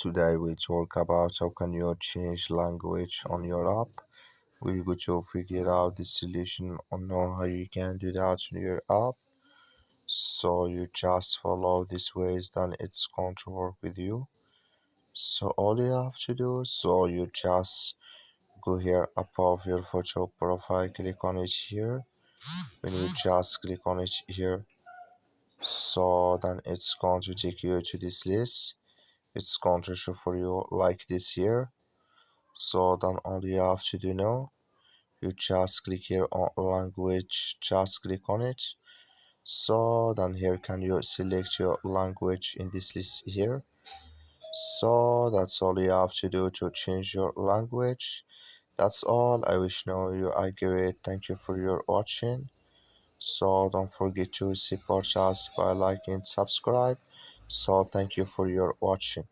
Today we talk about how can you change language on your app. We're going to figure out the solution on how you can do that on your app. So you just follow these ways, then it's going to work with you. So all you have to do, so you just go here above your photo profile, click on it here. When you just click on it here, so then it's going to take you to this list. It's going to show for you like this here. So then all you have to do now, you just click here on language, just click on it. So then here can you select your language in this list here. So that's all you have to do to change your language. That's all. I wish now you are great. Thank you for your watching. So don't forget to support us by liking and subscribe. So thank you for your watching.